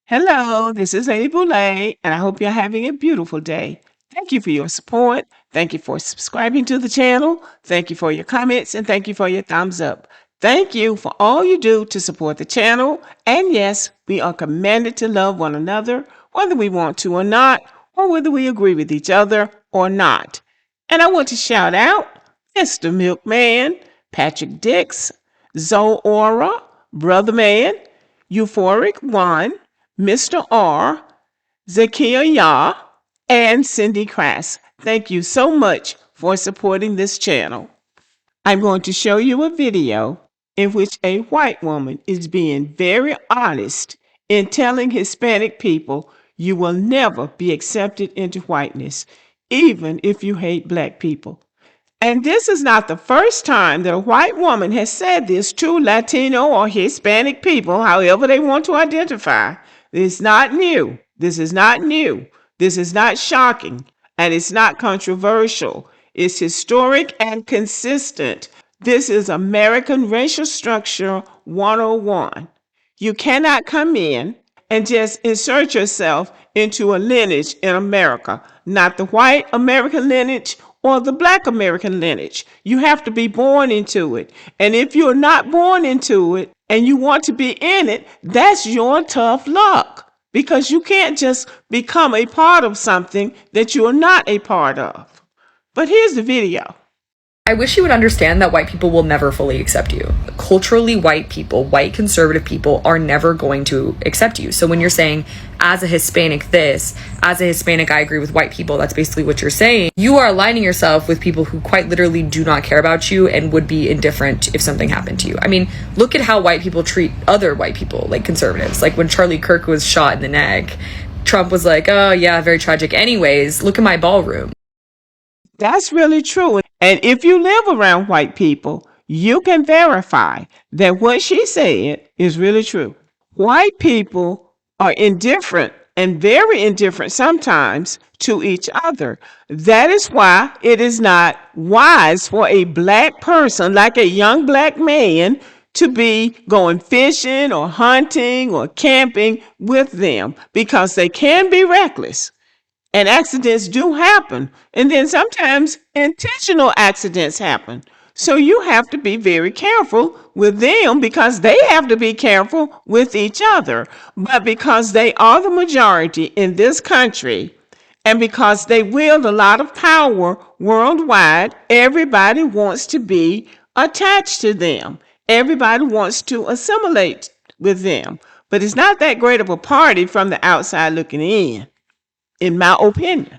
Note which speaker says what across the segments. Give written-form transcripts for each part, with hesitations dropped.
Speaker 1: Hello, this is Lady Boulay, and I hope you're having a beautiful day. Thank you for your support. Thank you for subscribing to the channel. Thank you for your comments, and thank you for your thumbs up. Thank you for all you do to support the channel. And yes, we are commanded to love one another, whether we want to or not, or whether we agree with each other or not. And I want to shout out Mr. Milkman, Patrick Dix, Zoe Aura, Brother Man, Euphoric One, Mr. R, Zakia Yah, and Cindy Crass. Thank you so much for supporting this channel. I'm going to show you a video in which a white woman is being very honest in telling Hispanic people you will never be accepted into whiteness, even if you hate black people. And this is not the first time that a white woman has said this to Latino or Hispanic people, however they want to identify. It's not new. This is not new. This is not shocking. And it's not controversial. It's historic and consistent. This is American Racial Structure 101. You cannot come in and just insert yourself into a lineage in America, not the white American lineage or the black American lineage. You have to be born into it. And if you're not born into it and you want to be in it, that's your tough luck, because you can't just become a part of something that you're not a part of. But here's the video.
Speaker 2: I wish you would understand that white people will never fully accept you. Culturally white people, white conservative people are never going to accept you. So when you're saying, as a Hispanic this, as a Hispanic I agree with white people, that's basically what you're saying. You are aligning yourself with people who quite literally do not care about you and would be indifferent if something happened to you. I mean, look at how white people treat other white people, like conservatives. Like when Charlie Kirk was shot in the neck, Trump was like, oh yeah, very tragic. Anyways, look at my ballroom.
Speaker 1: That's really true. And if you live around white people, you can verify that what she said is really true. White people are indifferent and very indifferent sometimes to each other. That is why it is not wise for a black person, like a young black man, to be going fishing or hunting or camping with them, because they can be reckless. And accidents do happen. And then sometimes intentional accidents happen. So you have to be very careful with them, because they have to be careful with each other. But because they are the majority in this country, and because they wield a lot of power worldwide, everybody wants to be attached to them. Everybody wants to assimilate with them. But it's not that great of a party from the outside looking in my opinion.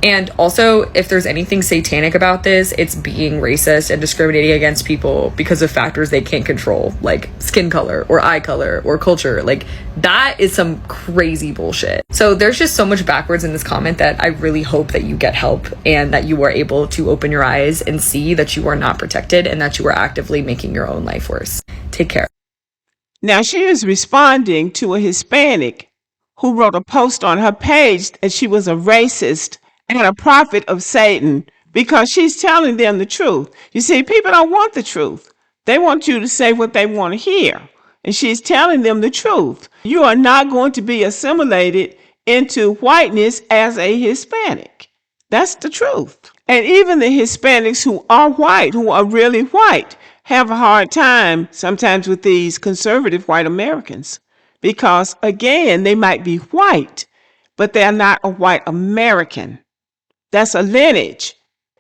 Speaker 2: And also, if there's anything satanic about this, it's being racist and discriminating against people because of factors they can't control, like skin color or eye color or culture. Like, that is some crazy bullshit. So there's just so much backwards in this comment that I really hope that you get help and that you are able to open your eyes and see that you are not protected and that you are actively making your own life worse. Take care.
Speaker 1: Now, she is responding to a Hispanic who wrote a post on her page that she was a racist and a prophet of Satan, because she's telling them the truth. You see, people don't want the truth. They want you to say what they want to hear. And she's telling them the truth. You are not going to be assimilated into whiteness as a Hispanic. That's the truth. And even the Hispanics who are white, who are really white, have a hard time sometimes with these conservative white Americans. Because, again, they might be white, but they're not a white American. That's a lineage.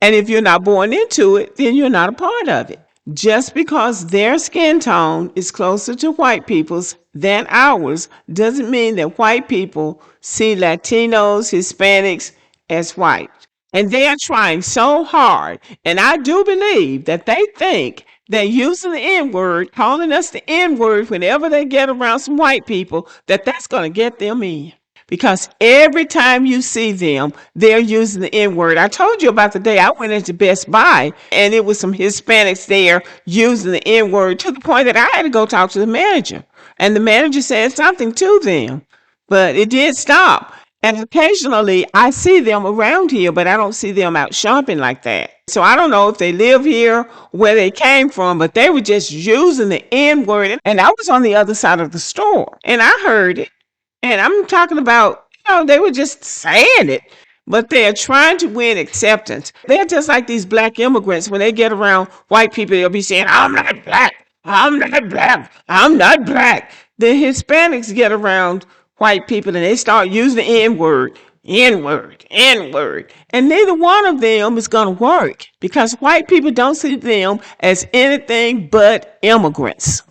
Speaker 1: And if you're not born into it, then you're not a part of it. Just because their skin tone is closer to white people's than ours doesn't mean that white people see Latinos, Hispanics as white. And they are trying so hard. And I do believe that they think that using the N-word, calling us the N-word whenever they get around some white people, that's going to get them in. Because every time you see them, they're using the N-word. I told you about the day I went into Best Buy, and it was some Hispanics there using the N-word, to the point that I had to go talk to the manager. And the manager said something to them, but it did stop. And occasionally I see them around here, but I don't see them out shopping like that. So I don't know if they live here, where they came from, but they were just using the N-word. And I was on the other side of the store and I heard it. And I'm talking about, they were just saying it, but they're trying to win acceptance. They're just like these black immigrants. When they get around white people, they'll be saying, I'm not black. I'm not black. I'm not black. The Hispanics get around white people and they start using the N word, N word, N word. And neither one of them is going to work because white people don't see them as anything but immigrants.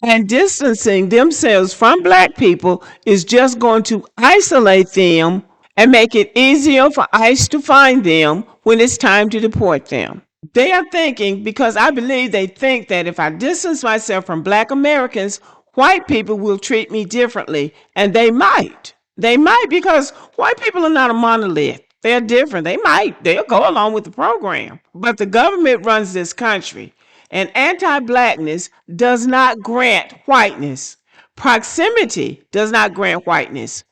Speaker 1: And distancing themselves from black people is just going to isolate them and make it easier for ICE to find them when it's time to deport them. They are thinking, because I believe they think that if I distance myself from black Americans, white people will treat me differently. And they might. They might, because white people are not a monolith. They're different. They'll go along with the program. But the government runs this country. And anti-blackness does not grant whiteness. Proximity does not grant whiteness.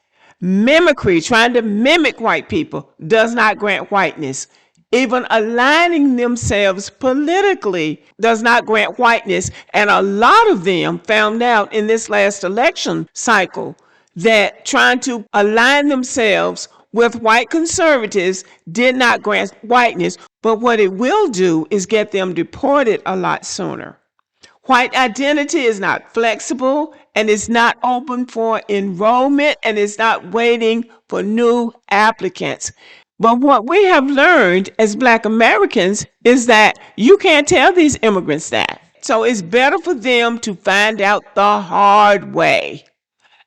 Speaker 1: Mimicry, trying to mimic white people, does not grant whiteness. Even aligning themselves politically does not grant whiteness. And a lot of them found out in this last election cycle that trying to align themselves with white conservatives did not grant whiteness, but what it will do is get them deported a lot sooner. White identity is not flexible and is not open for enrollment and is not waiting for new applicants. But what we have learned as Black Americans is that you can't tell these immigrants that. So it's better for them to find out the hard way.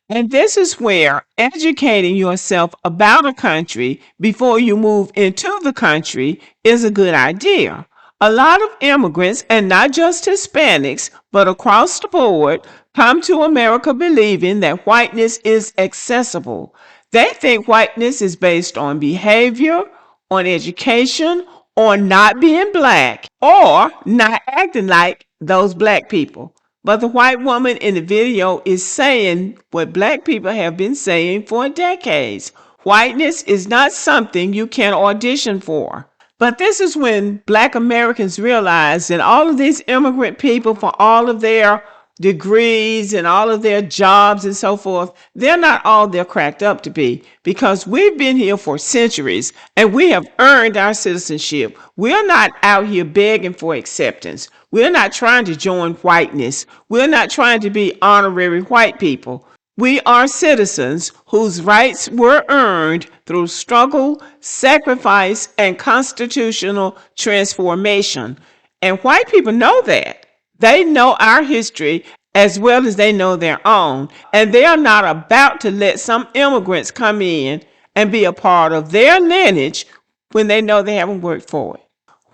Speaker 1: And this is where educating yourself about a country before you move into the country is a good idea. A lot of immigrants, and not just Hispanics, but across the board, come to America believing that whiteness is accessible. They think whiteness is based on behavior, on education, on not being black, or not acting like those black people. But the white woman in the video is saying what black people have been saying for decades. Whiteness is not something you can audition for. But this is when black Americans realize that all of these immigrant people, for all of their degrees and all of their jobs and so forth, they're not all they're cracked up to be, because we've been here for centuries and we have earned our citizenship. We're not out here begging for acceptance. We're not trying to join whiteness. We're not trying to be honorary white people. We are citizens whose rights were earned through struggle, sacrifice, and constitutional transformation. And white people know that. They know our history as well as they know their own. And they are not about to let some immigrants come in and be a part of their lineage when they know they haven't worked for it.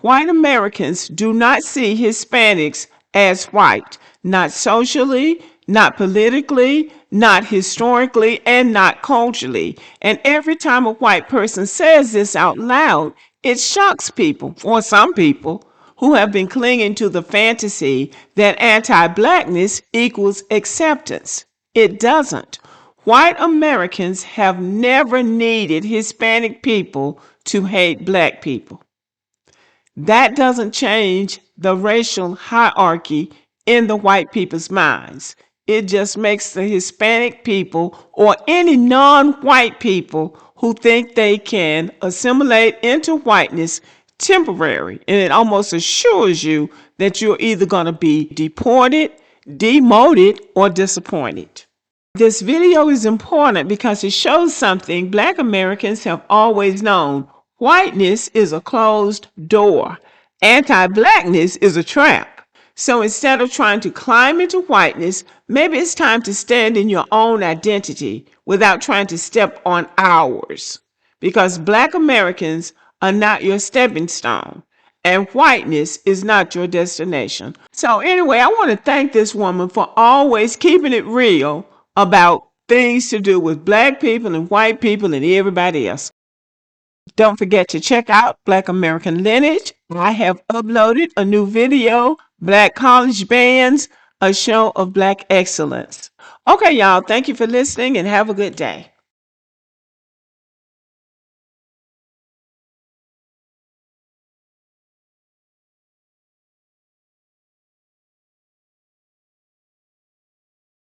Speaker 1: White Americans do not see Hispanics as white, not socially, not politically, not historically, and not culturally. And every time a white person says this out loud, it shocks people, or some people, who have been clinging to the fantasy that anti-blackness equals acceptance. It doesn't. White Americans have never needed Hispanic people to hate black people. That doesn't change the racial hierarchy in the white people's minds. It just makes the Hispanic people or any non-white people who think they can assimilate into whiteness temporary. And it almost assures you that you're either going to be deported, demoted, or disappointed. This video is important because it shows something Black Americans have always known. Whiteness is a closed door. Anti-blackness is a trap. So instead of trying to climb into whiteness, maybe it's time to stand in your own identity without trying to step on ours. Because Black Americans are not your stepping stone, and whiteness is not your destination. So anyway, I want to thank this woman for always keeping it real about things to do with black people and white people and everybody else. Don't forget to check out Black American Lineage. I have uploaded a new video, Black College Bands, a show of Black excellence. Okay, y'all, thank you for listening and have a good day.